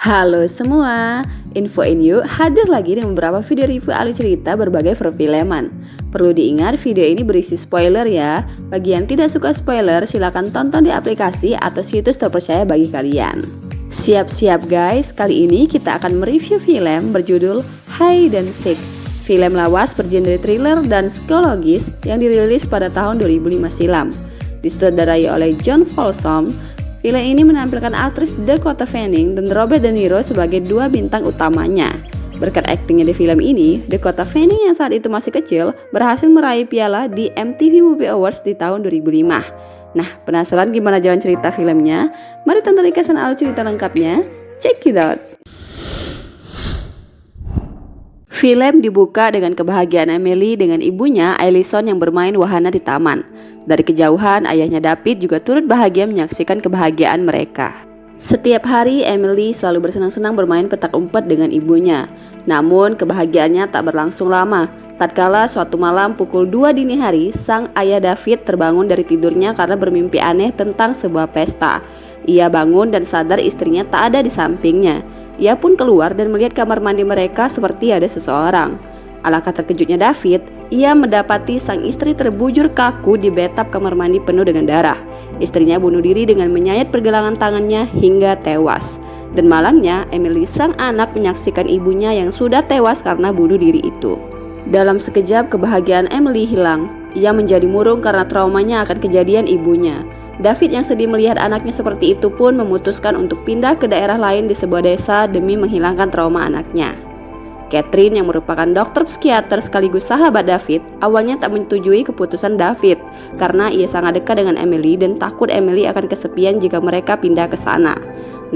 Halo semua, Infoin Yuk hadir lagi dengan beberapa video review alur cerita berbagai perfilman. Perlu diingat video ini berisi spoiler ya. Bagi yang tidak suka spoiler, silakan tonton di aplikasi atau situs terpercaya bagi kalian. Siap-siap guys, kali ini kita akan mereview film berjudul Hide and Seek. Film lawas bergenre thriller dan psikologis yang dirilis pada tahun 2005 silam. Disutradarai oleh John Folsom. Film ini menampilkan aktris Dakota Fanning dan Robert De Niro sebagai dua bintang utamanya. Berkat aktingnya di film ini, Dakota Fanning yang saat itu masih kecil berhasil meraih piala di MTV Movie Awards di tahun 2005. Nah, penasaran gimana jalan cerita filmnya? Mari tonton ringkasan alur cerita lengkapnya. Check it out! Film dibuka dengan kebahagiaan Emily dengan ibunya, Allison, yang bermain wahana di taman. Dari kejauhan, ayahnya David juga turut bahagia menyaksikan kebahagiaan mereka. Setiap hari, Emily selalu bersenang-senang bermain petak umpet dengan ibunya. Namun, kebahagiaannya tak berlangsung lama. Tatkala suatu malam pukul 2 dini hari, sang ayah David terbangun dari tidurnya karena bermimpi aneh tentang sebuah pesta. Ia bangun dan sadar istrinya tak ada di sampingnya. Ia pun keluar dan melihat kamar mandi mereka seperti ada seseorang. Alangkah terkejutnya David, ia mendapati sang istri terbujur kaku di bathtub kamar mandi penuh dengan darah. Istrinya bunuh diri dengan menyayat pergelangan tangannya hingga tewas. Dan malangnya, Emily sang anak menyaksikan ibunya yang sudah tewas karena bunuh diri itu. Dalam sekejap kebahagiaan Emily hilang. Ia menjadi murung karena traumanya akan kejadian ibunya. David yang sedih melihat anaknya seperti itu pun memutuskan untuk pindah ke daerah lain di sebuah desa demi menghilangkan trauma anaknya. Catherine yang merupakan dokter psikiater sekaligus sahabat David awalnya tak menyetujui keputusan David karena ia sangat dekat dengan Emily dan takut Emily akan kesepian jika mereka pindah ke sana.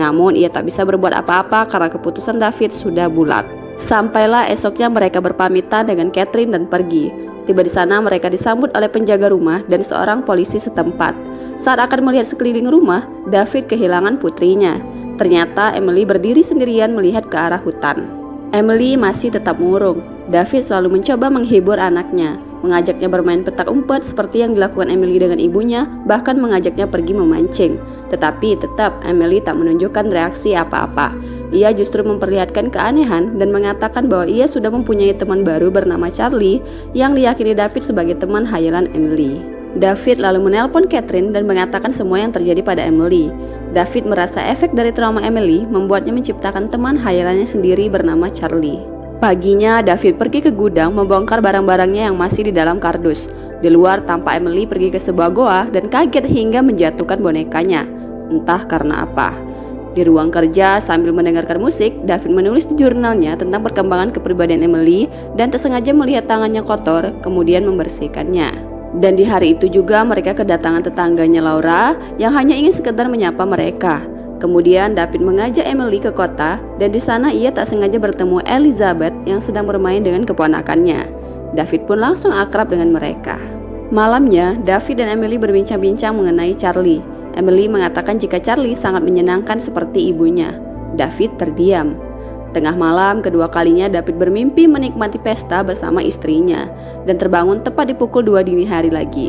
Namun ia tak bisa berbuat apa-apa karena keputusan David sudah bulat. Sampailah esoknya mereka berpamitan dengan Catherine dan pergi. Tiba di sana mereka disambut oleh penjaga rumah dan seorang polisi setempat. Saat akan melihat sekeliling rumah, David kehilangan putrinya. Ternyata Emily berdiri sendirian melihat ke arah hutan. Emily masih tetap murung. David selalu mencoba menghibur anaknya, mengajaknya bermain petak umpet seperti yang dilakukan Emily dengan ibunya, bahkan mengajaknya pergi memancing. Tetapi tetap Emily tak menunjukkan reaksi apa-apa. Ia justru memperlihatkan keanehan dan mengatakan bahwa ia sudah mempunyai teman baru bernama Charlie yang diyakini David sebagai teman hayalan Emily. David lalu menelpon Catherine dan mengatakan semua yang terjadi pada Emily. David merasa efek dari trauma Emily membuatnya menciptakan teman hayalannya sendiri bernama Charlie. Paginya, David pergi ke gudang membongkar barang-barangnya yang masih di dalam kardus. Di luar tampak Emily pergi ke sebuah goa dan kaget hingga menjatuhkan bonekanya. Entah karena apa. Di ruang kerja sambil mendengarkan musik, David menulis di jurnalnya tentang perkembangan kepribadian Emily dan tersengaja melihat tangannya kotor, kemudian membersihkannya. Dan di hari itu juga mereka kedatangan tetangganya Laura yang hanya ingin sekedar menyapa mereka. Kemudian David mengajak Emily ke kota dan di sana ia tak sengaja bertemu Elizabeth yang sedang bermain dengan keponakannya. David pun langsung akrab dengan mereka. Malamnya, David dan Emily berbincang-bincang mengenai Charlie. Emily mengatakan jika Charlie sangat menyenangkan seperti ibunya. David terdiam. Tengah malam, kedua kalinya David bermimpi menikmati pesta bersama istrinya dan terbangun tepat di pukul 2 dini hari lagi.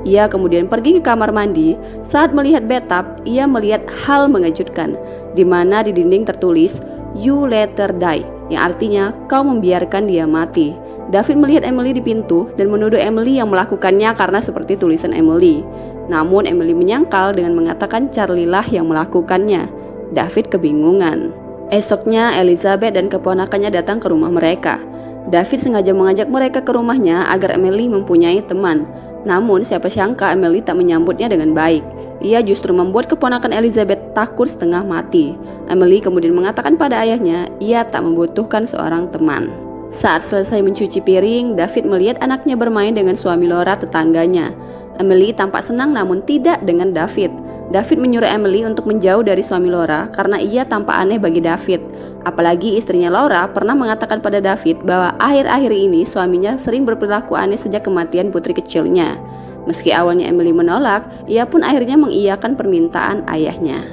Ia kemudian pergi ke kamar mandi. Saat melihat bathtub, ia melihat hal mengejutkan, di mana di dinding tertulis "You later die", yang artinya kau membiarkan dia mati. David melihat Emily di pintu dan menuduh Emily yang melakukannya karena seperti tulisan Emily. Namun Emily menyangkal dengan mengatakan Charlie lah yang melakukannya. David kebingungan. Esoknya Elizabeth dan keponakannya datang ke rumah mereka. David sengaja mengajak mereka ke rumahnya agar Emily mempunyai teman. Namun siapa sangka Emily tak menyambutnya dengan baik. Ia justru membuat keponakan Elizabeth takut setengah mati. Emily kemudian mengatakan pada ayahnya ia tak membutuhkan seorang teman. Saat selesai mencuci piring, David melihat anaknya bermain dengan suami Laura tetangganya. Emily tampak senang namun tidak dengan David. David menyuruh Emily untuk menjauh dari suami Laura karena ia tampak aneh bagi David. Apalagi istrinya Laura pernah mengatakan pada David bahwa akhir-akhir ini suaminya sering berperilaku aneh sejak kematian putri kecilnya. Meski awalnya Emily menolak, ia pun akhirnya mengiyakan permintaan ayahnya.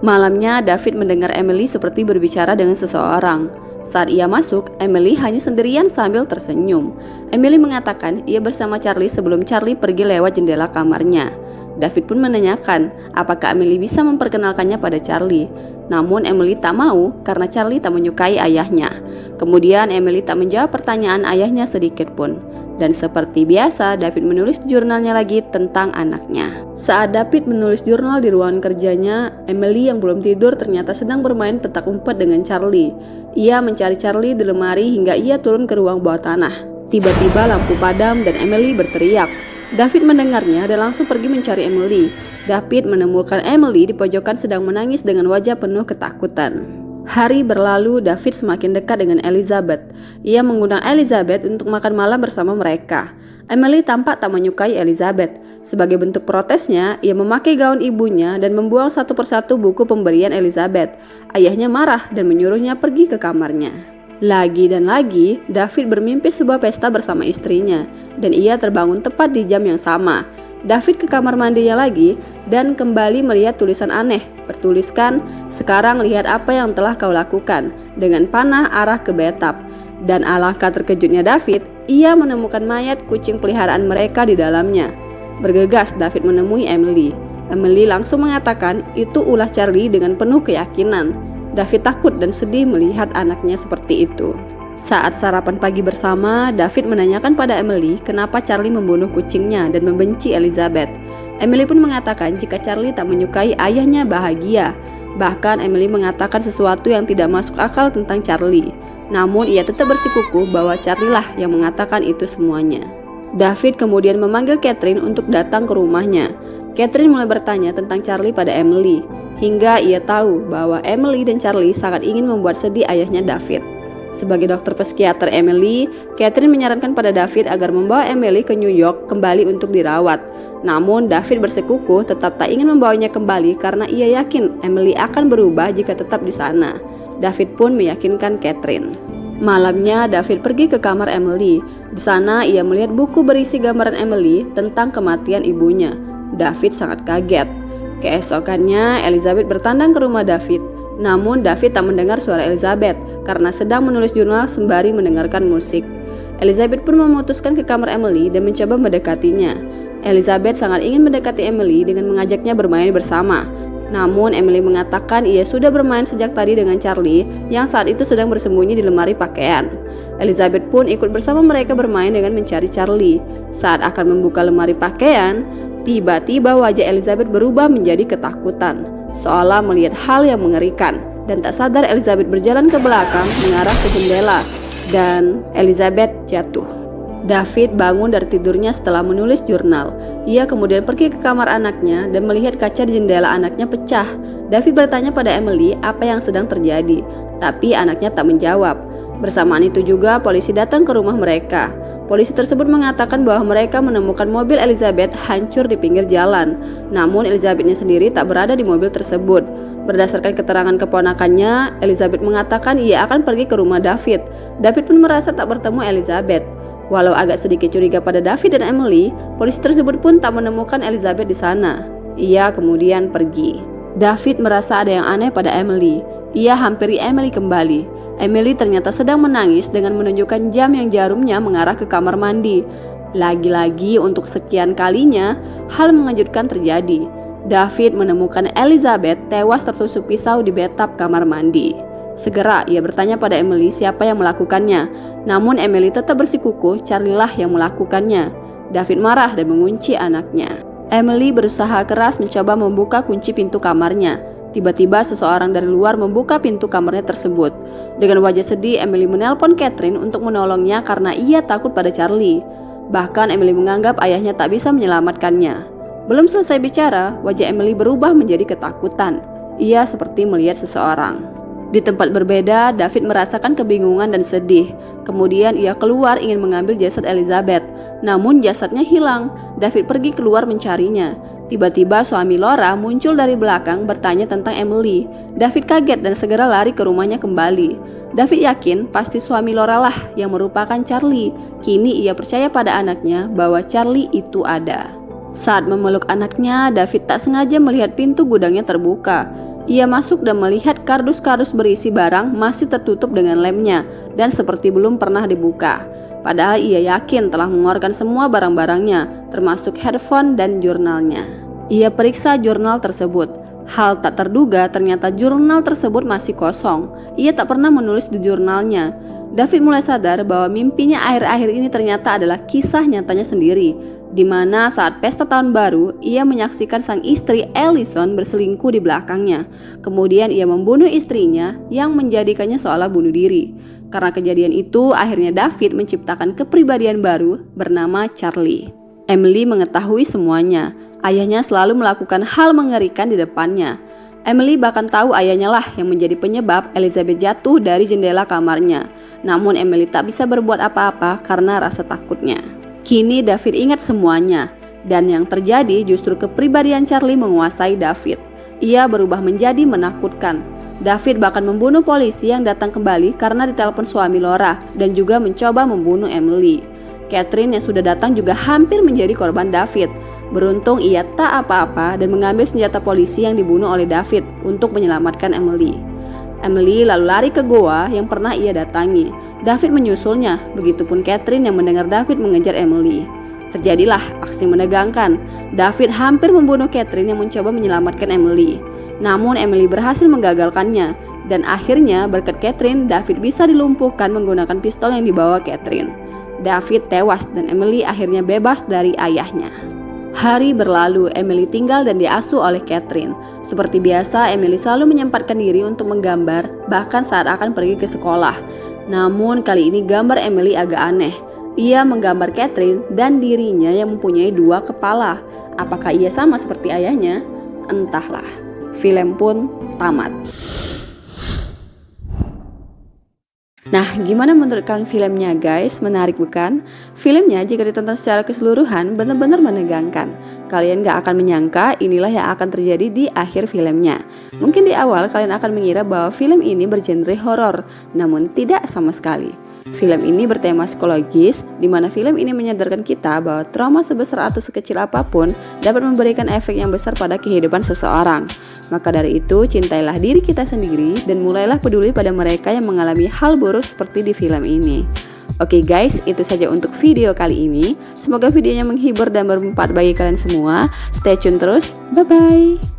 Malamnya, David mendengar Emily seperti berbicara dengan seseorang. Saat ia masuk, Emily hanya sendirian sambil tersenyum. Emily mengatakan ia bersama Charlie sebelum Charlie pergi lewat jendela kamarnya. David pun menanyakan apakah Emily bisa memperkenalkannya pada Charlie. Namun Emily tak mau karena Charlie tak menyukai ayahnya. Kemudian Emily tak menjawab pertanyaan ayahnya sedikit pun. Dan seperti biasa, David menulis di jurnalnya lagi tentang anaknya. Saat David menulis jurnal di ruangan kerjanya, Emily yang belum tidur ternyata sedang bermain petak umpet dengan Charlie. Ia mencari Charlie di lemari hingga ia turun ke ruang bawah tanah. Tiba-tiba lampu padam dan Emily berteriak. David mendengarnya dan langsung pergi mencari Emily. David menemukan Emily di pojokan sedang menangis dengan wajah penuh ketakutan. Hari berlalu, David semakin dekat dengan Elizabeth. Ia mengundang Elizabeth untuk makan malam bersama mereka. Emily tampak tak menyukai Elizabeth. Sebagai bentuk protesnya, ia memakai gaun ibunya dan membuang satu persatu buku pemberian Elizabeth. Ayahnya marah dan menyuruhnya pergi ke kamarnya. Lagi dan lagi, David bermimpi sebuah pesta bersama istrinya, dan ia terbangun tepat di jam yang sama. David ke kamar mandinya lagi dan kembali melihat tulisan aneh bertuliskan, "Sekarang lihat apa yang telah kau lakukan," dengan panah arah ke bathtub. Dan alangkah terkejutnya David, ia menemukan mayat kucing peliharaan mereka di dalamnya. Bergegas David menemui Emily. Emily langsung mengatakan itu ulah Charlie dengan penuh keyakinan. David takut dan sedih melihat anaknya seperti itu. Saat sarapan pagi bersama, David menanyakan pada Emily kenapa Charlie membunuh kucingnya dan membenci Elizabeth. Emily pun mengatakan jika Charlie tak menyukai ayahnya bahagia. Bahkan Emily mengatakan sesuatu yang tidak masuk akal tentang Charlie. Namun ia tetap bersikukuh bahwa Charlie lah yang mengatakan itu semuanya. David kemudian memanggil Catherine untuk datang ke rumahnya. Catherine mulai bertanya tentang Charlie pada Emily, hingga ia tahu bahwa Emily dan Charlie sangat ingin membuat sedih ayahnya David. Sebagai dokter psikiater Emily, Catherine menyarankan pada David agar membawa Emily ke New York kembali untuk dirawat. Namun David bersikukuh tetap tak ingin membawanya kembali karena ia yakin Emily akan berubah jika tetap di sana. David pun meyakinkan Catherine. Malamnya David pergi ke kamar Emily. Di sana ia melihat buku berisi gambaran Emily tentang kematian ibunya. David sangat kaget. Keesokannya Elizabeth bertandang ke rumah David. Namun David tak mendengar suara Elizabeth karena sedang menulis jurnal sembari mendengarkan musik. Elizabeth pun memutuskan ke kamar Emily dan mencoba mendekatinya. Elizabeth sangat ingin mendekati Emily dengan mengajaknya bermain bersama. Namun Emily mengatakan ia sudah bermain sejak tadi dengan Charlie yang saat itu sedang bersembunyi di lemari pakaian. Elizabeth pun ikut bersama mereka bermain dengan mencari Charlie. Saat akan membuka lemari pakaian, tiba-tiba wajah Elizabeth berubah menjadi ketakutan, seolah melihat hal yang mengerikan, dan tak sadar Elizabeth berjalan ke belakang mengarah ke jendela dan Elizabeth jatuh. David bangun dari tidurnya setelah menulis jurnal. Ia kemudian pergi ke kamar anaknya dan melihat kaca di jendela anaknya pecah. David bertanya pada Emily apa yang sedang terjadi, tapi anaknya tak menjawab. Bersamaan itu juga polisi datang ke rumah mereka. Polisi tersebut mengatakan bahwa mereka menemukan mobil Elizabeth hancur di pinggir jalan. Namun Elizabethnya sendiri tak berada di mobil tersebut. Berdasarkan keterangan keponakannya, Elizabeth mengatakan ia akan pergi ke rumah David. David pun merasa tak bertemu Elizabeth. Walau agak sedikit curiga pada David dan Emily, polisi tersebut pun tak menemukan Elizabeth di sana. Ia kemudian pergi. David merasa ada yang aneh pada Emily. Ia hampiri Emily kembali. Emily ternyata sedang menangis dengan menunjukkan jam yang jarumnya mengarah ke kamar mandi. Lagi-lagi untuk sekian kalinya, hal mengejutkan terjadi. David menemukan Elizabeth tewas tertusuk pisau di bathtub kamar mandi. Segera ia bertanya pada Emily siapa yang melakukannya. Namun Emily tetap bersikukuh Charlie lah yang melakukannya. David marah dan mengunci anaknya. Emily berusaha keras mencoba membuka kunci pintu kamarnya. Tiba-tiba seseorang dari luar membuka pintu kamarnya tersebut. Dengan wajah sedih, Emily menelpon Catherine untuk menolongnya karena ia takut pada Charlie. Bahkan Emily menganggap ayahnya tak bisa menyelamatkannya. Belum selesai bicara, wajah Emily berubah menjadi ketakutan. Ia seperti melihat seseorang. Di tempat berbeda, David merasakan kebingungan dan sedih. Kemudian ia keluar ingin mengambil jasad Elizabeth. Namun jasadnya hilang. David pergi keluar mencarinya. Tiba-tiba suami Laura muncul dari belakang bertanya tentang Emily. David kaget dan segera lari ke rumahnya kembali. David yakin pasti suami Laura lah yang merupakan Charlie. Kini ia percaya pada anaknya bahwa Charlie itu ada. Saat memeluk anaknya, David tak sengaja melihat pintu gudangnya terbuka. Ia masuk dan melihat kardus-kardus berisi barang masih tertutup dengan lemnya dan seperti belum pernah dibuka. Padahal ia yakin telah mengeluarkan semua barang-barangnya, termasuk headphone dan jurnalnya. Ia periksa jurnal tersebut. Hal tak terduga, ternyata jurnal tersebut masih kosong. Ia tak pernah menulis di jurnalnya. David mulai sadar bahwa mimpinya akhir-akhir ini ternyata adalah kisah nyatanya sendiri, di mana saat pesta tahun baru, ia menyaksikan sang istri Allison berselingkuh di belakangnya. Kemudian ia membunuh istrinya yang menjadikannya seolah bunuh diri. Karena kejadian itu, akhirnya David menciptakan kepribadian baru bernama Charlie. Emily mengetahui semuanya. Ayahnya selalu melakukan hal mengerikan di depannya. Emily bahkan tahu ayahnya lah yang menjadi penyebab Elizabeth jatuh dari jendela kamarnya. Namun Emily tak bisa berbuat apa-apa karena rasa takutnya. Kini David ingat semuanya, dan yang terjadi justru kepribadian Charlie menguasai David. Ia berubah menjadi menakutkan. David bahkan membunuh polisi yang datang kembali karena ditelepon suami Laura, dan juga mencoba membunuh Emily. Catherine yang sudah datang juga hampir menjadi korban David. Beruntung ia tak apa-apa dan mengambil senjata polisi yang dibunuh oleh David untuk menyelamatkan Emily. Emily lalu lari ke goa yang pernah ia datangi. David menyusulnya, begitupun Catherine yang mendengar David mengejar Emily. Terjadilah aksi menegangkan. David hampir membunuh Catherine yang mencoba menyelamatkan Emily. Namun Emily berhasil menggagalkannya, dan akhirnya berkat Catherine, David bisa dilumpuhkan menggunakan pistol yang dibawa Catherine. David tewas dan Emily akhirnya bebas dari ayahnya. Hari berlalu, Emily tinggal dan diasuh oleh Catherine. Seperti biasa, Emily selalu menyempatkan diri untuk menggambar, bahkan saat akan pergi ke sekolah. Namun kali ini gambar Emily agak aneh. Ia menggambar Catherine dan dirinya yang mempunyai dua kepala. Apakah ia sama seperti ayahnya? Entahlah. Film pun tamat. Nah, gimana menurut kalian filmnya guys? Menarik bukan? Filmnya jika ditonton secara keseluruhan benar-benar menegangkan. Kalian gak akan menyangka inilah yang akan terjadi di akhir filmnya. Mungkin di awal kalian akan mengira bahwa film ini bergenre horor, namun tidak sama sekali. Film ini bertema psikologis, di mana film ini menyadarkan kita bahwa trauma sebesar atau sekecil apapun dapat memberikan efek yang besar pada kehidupan seseorang. Maka dari itu, cintailah diri kita sendiri dan mulailah peduli pada mereka yang mengalami hal buruk seperti di film ini. Oke guys, itu saja untuk video kali ini. Semoga videonya menghibur dan bermanfaat bagi kalian semua. Stay tune terus, bye-bye.